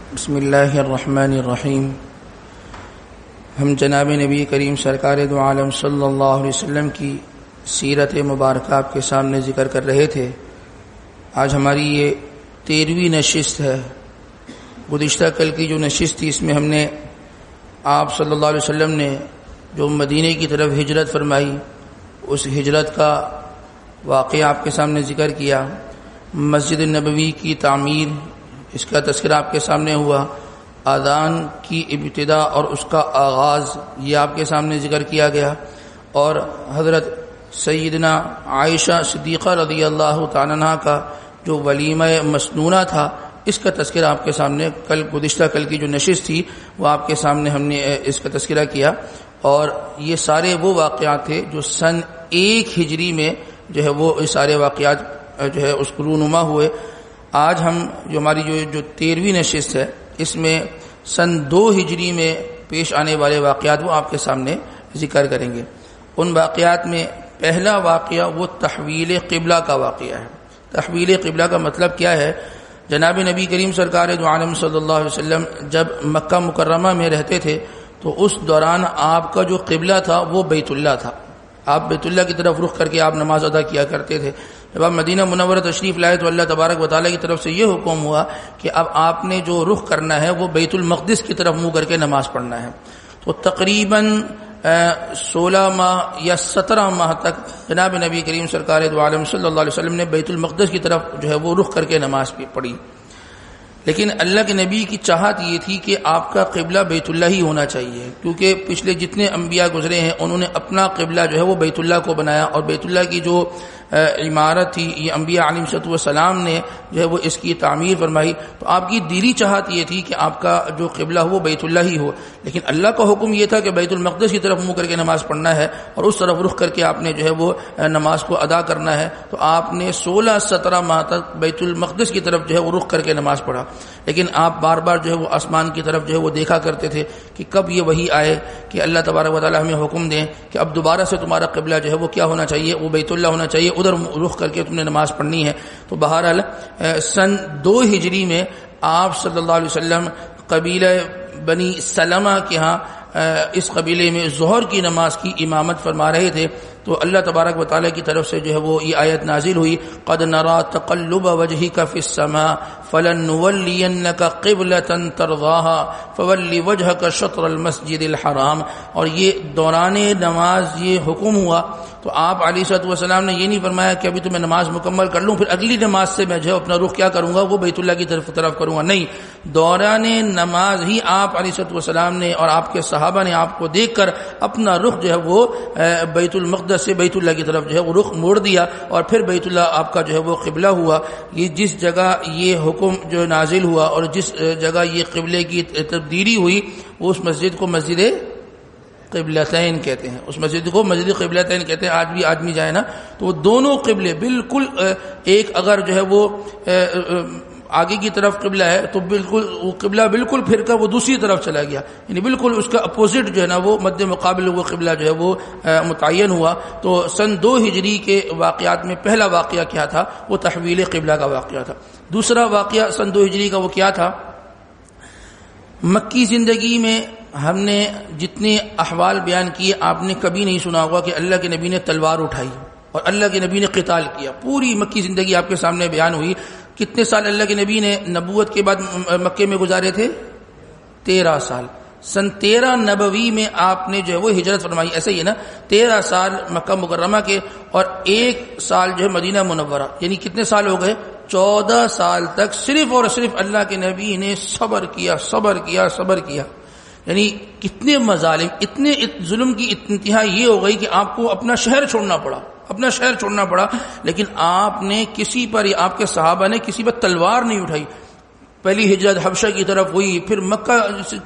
بسم اللہ الرحمن الرحیم۔ ہم جناب نبی کریم سرکار دو عالم صلی اللہ علیہ وسلم کی سیرت مبارکہ آپ کے سامنے ذکر کر رہے تھے۔ آج ہماری یہ 13ویں نشست ہے۔ گزشتہ کل کی جو نشست تھی اس میں ہم نے آپ صلی اللہ علیہ وسلم نے جو مدینے کی طرف ہجرت فرمائی اس ہجرت کا واقعہ آپ کے سامنے ذکر کیا۔ مسجد نبوی کی تعمیر اس کا تذکرہ آپ کے سامنے ہوا۔ اذان کی ابتدا اور اس کا آغاز یہ آپ کے سامنے ذکر کیا گیا، اور حضرت سیدنا عائشہ صدیقہ رضی اللہ تعالیٰ عنہا کا جو ولیمہ مسنونہ تھا اس کا تذکرہ آپ کے سامنے گزشتہ کل کی جو نشست تھی وہ آپ کے سامنے ہم نے اس کا تذکرہ کیا۔ اور یہ سارے وہ واقعات تھے جو سن 1 ہجری میں جو ہے وہ سارے واقعات جو ہے اس کو رونما ہوئے۔ آج ہم جو ہماری جو 13ویں نشست ہے اس میں سن 2 ہجری میں پیش آنے والے واقعات وہ آپ کے سامنے ذکر کریں گے۔ ان واقعات میں پہلا واقعہ وہ تحویل قبلہ کا واقعہ ہے۔ تحویل قبلہ کا مطلب کیا ہے؟ جناب نبی کریم سرکار دو عالم صلی اللہ علیہ وسلم جب مکہ مکرمہ میں رہتے تھے تو اس دوران آپ کا جو قبلہ تھا وہ بیت اللہ تھا۔ آپ بیت اللہ کی طرف رخ کر کے آپ نماز ادا کیا کرتے تھے۔ جب آپ مدینہ منورہ تشریف لائے تو اللہ تبارک و تعالیٰ کی طرف سے یہ حکم ہوا کہ اب آپ نے جو رخ کرنا ہے وہ بیت المقدس کی طرف منہ کر کے نماز پڑھنا ہے۔ تو تقریباً 16 ماہ یا 17 ماہ تک جناب نبی کریم سرکار دو عالم صلی اللہ علیہ وسلم نے بیت المقدس کی طرف جو ہے وہ رخ کر کے نماز پڑھی۔ لیکن اللہ کے نبی کی چاہت یہ تھی کہ آپ کا قبلہ بیت اللہ ہی ہونا چاہیے، کیونکہ پچھلے جتنے انبیاء گزرے ہیں انہوں نے اپنا قبلہ جو ہے وہ بیت اللہ کو بنایا، اور بیت اللہ کی جو عمارت تھی یہ انبیاء علیہ السلام نے جو ہے وہ اس کی تعمیر فرمائی۔ تو آپ کی دلی چاہت یہ تھی کہ آپ کا جو قبلہ ہو وہ بیت اللہ ہی ہو، لیکن اللہ کا حکم یہ تھا کہ بیت المقدس کی طرف منہ کر کے نماز پڑھنا ہے اور اس طرف رخ کر کے آپ نے جو ہے وہ نماز کو ادا کرنا ہے۔ تو آپ نے 16-17 ماہ تک بیت المقدس کی طرف جو ہے وہ رخ کر کے نماز پڑھا، لیکن آپ بار بار جو ہے وہ آسمان کی طرف جو ہے وہ دیکھا کرتے تھے کہ کب یہ وحی آئے کہ اللہ تبارک و تعالیٰ ہمیں حکم دیں کہ اب دوبارہ سے تمہارا قبلہ جو ہے وہ کیا ہونا چاہیے، وہ بیت اللہ ہونا چاہیے، ادھر رخ کر کے تم نے نماز پڑھنی ہے۔ تو بہرحال سن 2 ہجری میں آپ صلی اللہ علیہ وسلم قبیلہ بنی سلمہ کے ہاں اس قبیلے میں ظہر کی نماز کی امامت فرما رہے تھے۔ تو اللہ تبارک و تعالیٰ کی طرف سے جو ہے وہ یہ آیت نازل ہوئی، قد نرى تقلب وجهك في السماء فلنولينك قبلة ترضاها فول وجهك شطر المسجد الحرام۔ اور یہ دوران نماز یہ حکم ہوا تو آپ علیہ السلام نے یہ نہیں فرمایا کہ ابھی تو میں نماز مکمل کر لوں پھر اگلی نماز سے میں جو اپنا رخ کیا کروں گا وہ بیت اللہ کی طرف کروں گا، نہیں، دوران نماز ہی آپ علیہ السلام نے اور آپ کے صحابہ نے آپ کو دیکھ کر اپنا رخ جو ہے وہ بیت المقدس سے بیت اللہ کی طرف جو ہے وہ رخ موڑ دیا، اور پھر بیت اللہ آپ کا جو ہے وہ قبلہ ہوا۔ یہ جس جگہ یہ حکم جو نازل ہوا اور جس جگہ یہ قبلے کی تبدیلی ہوئی وہ اس مسجد کو مسجد قبلتین کہتے ہیں، اس مسجد کو مسجد قبلتین کہتے ہیں۔ آج بھی آدمی جائے نا تو وہ دونوں قبلے بالکل ایک اگر جو ہے وہ آگے کی طرف قبلہ ہے تو بالکل وہ قبلہ بالکل پھر کر وہ دوسری طرف چلا گیا، یعنی بالکل اس کا اپوزٹ جو ہے نا وہ مد مقابل وہ قبلہ جو ہے وہ متعین ہوا۔ تو سن 2 ہجری کے واقعات میں پہلا واقعہ کیا تھا؟ وہ تحویل قبلہ کا واقعہ تھا۔ دوسرا واقعہ سن 2 ہجری کا وہ کیا تھا؟ مکی زندگی میں ہم نے جتنے احوال بیان کیے آپ نے کبھی نہیں سنا ہوگا کہ اللہ کے نبی نے تلوار اٹھائی اور اللہ کے نبی نے قتال کیا۔ پوری مکی زندگی آپ کے سامنے بیان ہوئی۔ کتنے سال اللہ کے نبی نے نبوت کے بعد مکے میں گزارے تھے؟ 13 سال۔ سن 13 نبوی میں آپ نے جو ہے وہ ہجرت فرمائی، ایسے ہی ہے نا، 13 سال مکہ مکرمہ کے اور 1 سال جو ہے مدینہ منورہ، یعنی کتنے سال ہو گئے؟ 14 سال تک صرف اور صرف اللہ کے نبی نے صبر کیا۔ یعنی کتنے مظالم، اتنے ظلم کی انتہا یہ ہو گئی کہ آپ کو اپنا شہر چھوڑنا پڑا، لیکن آپ نے کسی پر، آپ کے صحابہ نے کسی پر تلوار نہیں اٹھائی۔ پہلی ہجرت حبشہ کی طرف ہوئی، پھر مکہ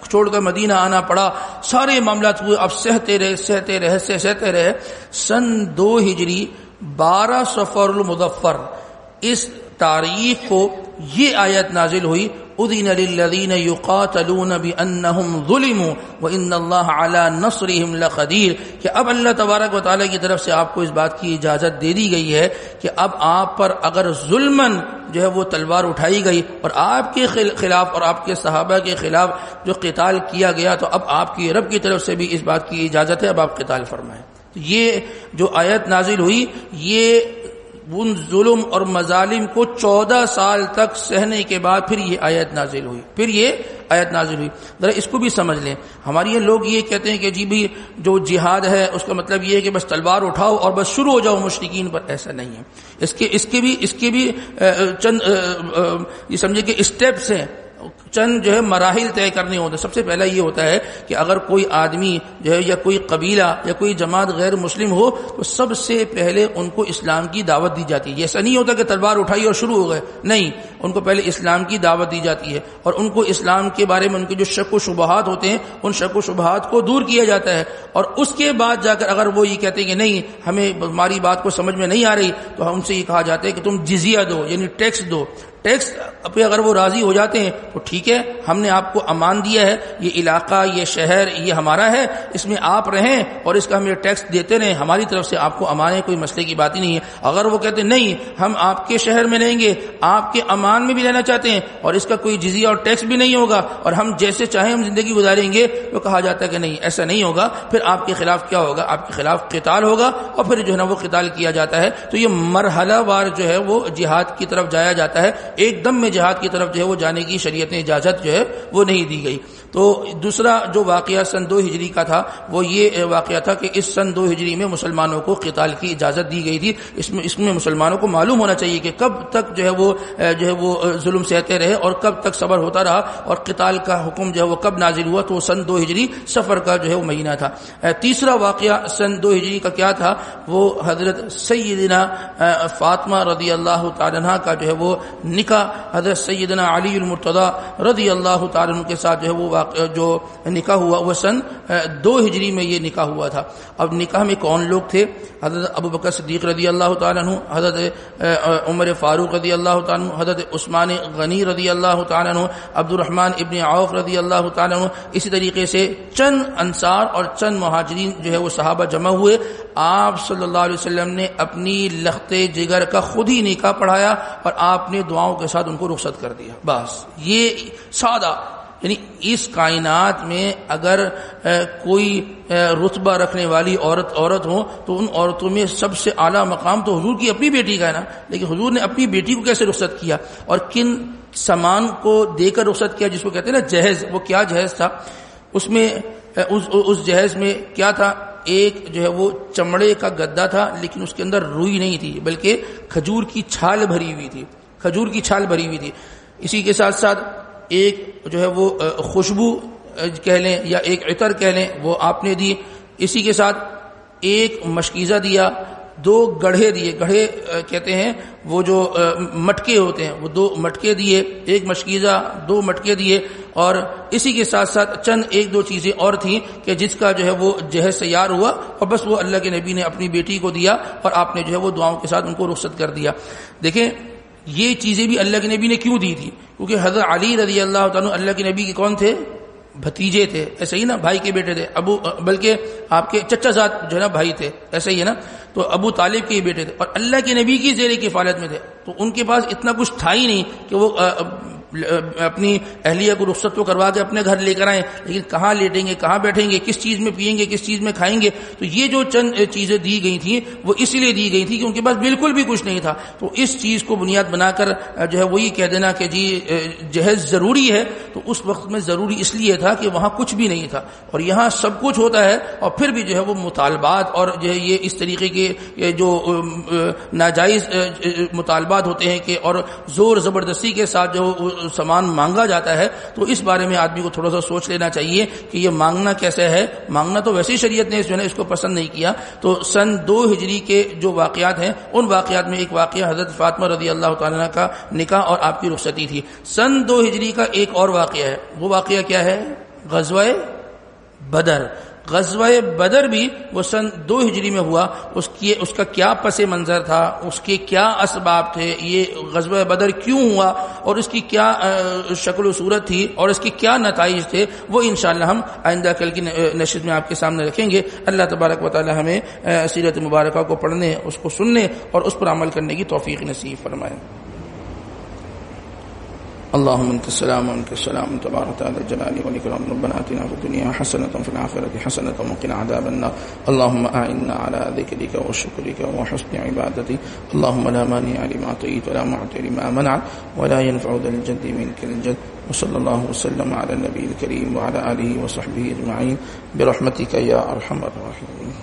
چھوڑ کر مدینہ آنا پڑا، سارے معاملات ہوئے، اب سہتے رہے۔ سن 2 ہجری 12 صفر المظفر اس تاریخ کو یہ آیت نازل ہوئی۔ اذن للذین یقاتلون بانہم ظلموا وان اللہ علی نصرہم لقدیر، کہ اب اللہ تبارک و تعالیٰ کی طرف سے آپ کو اس بات کی اجازت دے دی گئی ہے کہ اب آپ پر اگر ظلماً جو ہے وہ تلوار اٹھائی گئی اور آپ کے خلاف اور آپ کے صحابہ کے خلاف جو قتال کیا گیا، تو اب آپ کی رب کی طرف سے بھی اس بات کی اجازت ہے، اب آپ قتال فرمائیں۔ یہ جو آیت نازل ہوئی، یہ ان ظلم اور مظالم کو 14 سال تک سہنے کے بعد پھر یہ آیت نازل ہوئی۔ ذرا اس کو بھی سمجھ لیں۔ ہمارے یہ لوگ یہ کہتے ہیں کہ جی بھی جو جہاد ہے اس کا مطلب یہ ہے کہ بس تلوار اٹھاؤ اور بس شروع ہو جاؤ مشرکین پر، ایسا نہیں ہے۔ اس کے بھی چند یہ سمجھے کہ اسٹیپس ہیں، چند جو ہے مراحل طے کرنے ہوتے ہیں۔ سب سے پہلا یہ ہوتا ہے کہ اگر کوئی آدمی جو ہے یا کوئی قبیلہ یا کوئی جماعت غیر مسلم ہو تو سب سے پہلے ان کو اسلام کی دعوت دی جاتی ہے۔ ایسا نہیں ہوتا کہ تلوار اٹھائی اور شروع ہو گئے، نہیں، ان کو پہلے اسلام کی دعوت دی جاتی ہے اور ان کو اسلام کے بارے میں ان کے جو شک و شبہات ہوتے ہیں ان شک و شبہات کو دور کیا جاتا ہے، اور اس کے بعد جا کر اگر وہ یہ کہتے ہیں کہ نہیں ہمیں ہماری بات کو سمجھ میں نہیں آ رہی تو ہم سے یہ کہا جاتا ہے کہ تم جزیہ دو، یعنی ٹیکس دو۔ ٹیکس پہ اگر وہ راضی ہو جاتے ہیں تو ٹھیک ہے، ہم نے آپ کو امان دیا ہے، یہ علاقہ یہ شہر یہ ہمارا ہے، اس میں آپ رہیں اور اس کا ہم یہ ٹیکس دیتے رہیں، ہماری طرف سے آپ کو امان ہے، کوئی مسئلے کی بات ہی نہیں ہے۔ اگر وہ کہتے ہیں نہیں ہم آپ کے شہر میں رہیں گے، آپ کے امان میں بھی رہنا چاہتے ہیں اور اس کا کوئی جزیہ اور ٹیکس بھی نہیں ہوگا اور ہم جیسے چاہیں ہم زندگی گزاریں گے، تو کہا جاتا ہے کہ نہیں ایسا نہیں ہوگا، پھر آپ کے خلاف کیا ہوگا؟ آپ کے خلاف قتال ہوگا اور پھر جو ہے نا وہ قتال کیا جاتا ہے۔ تو یہ مرحلہ وار جو ہے وہ جہاد کی طرف جایا جاتا ہے، ایک دم میں جہاد کی طرف جو ہے وہ جانے کی شریعت نے اجازت جو ہے وہ نہیں دی گئی۔ تو دوسرا جو واقعہ سن 2 ہجری کا تھا وہ یہ واقعہ تھا کہ اس سن 2 ہجری میں مسلمانوں کو قتال کی اجازت دی گئی تھی۔ اس میں مسلمانوں کو معلوم ہونا چاہیے کہ کب تک جو ہے وہ ظلم سہتے رہے اور کب تک صبر ہوتا رہا اور قتال کا حکم جو ہے وہ کب نازل ہوا، تو سن 2 ہجری صفر کا جو ہے وہ مہینہ تھا۔ تیسرا واقعہ سن 2 ہجری کا کیا تھا؟ وہ حضرت سیدنا فاطمہ رضی اللہ تعالیٰ عنہ کا جو ہے وہ نکاح حضرت سیدنا علی المرتضی رضی اللہ تعالیٰ عنہ کے ساتھ جو ہے وہ جو نکاح ہوا، وہ سن 2 ہجری میں یہ نکاح ہوا تھا۔ اب نکاح میں کون لوگ تھے؟ حضرت ابو بکر صدیق رضی اللہ تعالیٰ عنہ، حضرت عمر فاروق رضی اللہ تعالیٰ عنہ، حضرت عثمان غنی رضی اللہ تعالیٰ عنہ، عبد الرحمن ابن عوف رضی اللہ تعالیٰ عنہ، اسی طریقے سے چند انصار اور چند مہاجرین جو ہے وہ صحابہ جمع ہوئے۔ آپ صلی اللہ علیہ وسلم نے اپنی لخت جگر کا خود ہی نکاح پڑھایا اور آپ نے دعاؤں کے ساتھ ان کو رخصت کر دیا۔ بس یہ سادہ، یعنی اس کائنات میں اگر کوئی رتبہ رکھنے والی عورت ہو تو ان عورتوں میں سب سے اعلیٰ مقام تو حضور کی اپنی بیٹی کا ہے نا۔ لیکن حضور نے اپنی بیٹی کو کیسے رخصت کیا اور کن سامان کو دے کر رخصت کیا، جس کو کہتے ہیں نا جہیز؟ وہ کیا جہیز تھا؟ اس میں اس جہیز میں کیا تھا؟ ایک جو ہے وہ چمڑے کا گدا تھا لیکن اس کے اندر روئی نہیں تھی بلکہ کھجور کی چھال بھری ہوئی تھی۔ اسی کے ساتھ ساتھ ایک جو ہے وہ خوشبو کہہ لیں یا ایک عطر کہہ لیں وہ آپ نے دی۔ اسی کے ساتھ ایک مشکیزہ دیا، 2 گڑھے دیے، گڑھے کہتے ہیں وہ جو مٹکے ہوتے ہیں، وہ 2 مٹکے دیے، ایک مشکیزہ 2 مٹکے دیے، اور اسی کے ساتھ ساتھ چند 1-2 چیزیں اور تھیں کہ جس کا جو ہے وہ جہیز تیار ہوا اور بس وہ اللہ کے نبی نے اپنی بیٹی کو دیا اور آپ نے جو ہے وہ دعاؤں کے ساتھ ان کو رخصت کر دیا۔ دیکھیں یہ چیزیں بھی اللہ کے نبی نے کیوں دی تھی؟ کیونکہ حضرت علی رضی اللہ تعالیٰ اللہ کے نبی کے کون تھے؟ بھتیجے تھے، ایسے ہی نا، بھائی کے بیٹے تھے، بلکہ آپ کے چچا زاد جو ہے نا بھائی تھے، ایسے ہی ہے نا، تو ابو طالب کے بیٹے تھے اور اللہ کے نبی کی زیر کفالت میں تھے، تو ان کے پاس اتنا کچھ تھا ہی نہیں کہ وہ اپنی اہلیہ کو رخصت تو کروا کے اپنے گھر لے کر آئیں، لیکن کہاں لیٹیں گے، کہاں بیٹھیں گے، کس چیز میں پئیں گے، کس چیز میں کھائیں گے؟ تو یہ جو چند چیزیں دی گئی تھیں وہ اس لیے دی گئی تھی کہ ان کے پاس بالکل بھی کچھ نہیں تھا۔ تو اس چیز کو بنیاد بنا کر جو ہے وہی کہہ دینا کہ جی جہیز ضروری ہے، تو اس وقت میں ضروری اس لیے تھا کہ وہاں کچھ بھی نہیں تھا اور یہاں سب کچھ ہوتا ہے، اور پھر بھی جو ہے وہ مطالبات اور جو ہے یہ اس طریقے کے جو ناجائز مطالبات ہوتے ہیں کہ اور زور زبردستی کے ساتھ جو سامان مانگا جاتا ہے، تو اس بارے میں آدمی کو تھوڑا سا سوچ لینا چاہیے کہ یہ مانگنا کیسے ہے۔ مانگنا تو ویسے ہی شریعت نے جو ہے اس کو پسند نہیں کیا۔ تو سن 2 ہجری کے جو واقعات ہیں ان واقعات میں ایک واقعہ حضرت فاطمہ رضی اللہ تعالیٰ کا نکاح اور آپ کی رخصتی تھی۔ سن 2 ہجری کا ایک اور واقعہ ہے، وہ واقعہ کیا ہے؟ غزوہ بدر۔ غزوہ بدر بھی وہ سن 2 ہجری میں ہوا، اس کا کیا پس منظر تھا، اس کے کیا اسباب تھے، یہ غزوہ بدر کیوں ہوا اور اس کی کیا شکل و صورت تھی اور اس کے کیا نتائج تھے، وہ انشاءاللہ ہم آئندہ کل کی نشست میں آپ کے سامنے رکھیں گے۔ اللہ تبارک و تعالی ہمیں سیرت مبارکہ کو پڑھنے، اس کو سننے اور اس پر عمل کرنے کی توفیق نصیب فرمائے۔ اللهم انت السلام ومنك السلام تبارك وتعالى الجلال والاكرام، ربنا آتنا في الدنيا حسنة وفي الآخرة حسنة وقنا عذاب النار، اللهم أعنا على ذكرك وشكرك وحسن عبادتك، اللهم لا مانع لما أعطيت ولا معطي لما منعت ولا ينفع ذا الجد منك الجد، وصلى الله وسلم على النبي الكريم وعلى آله وصحبه أجمعين برحمتك يا أرحم الراحمين۔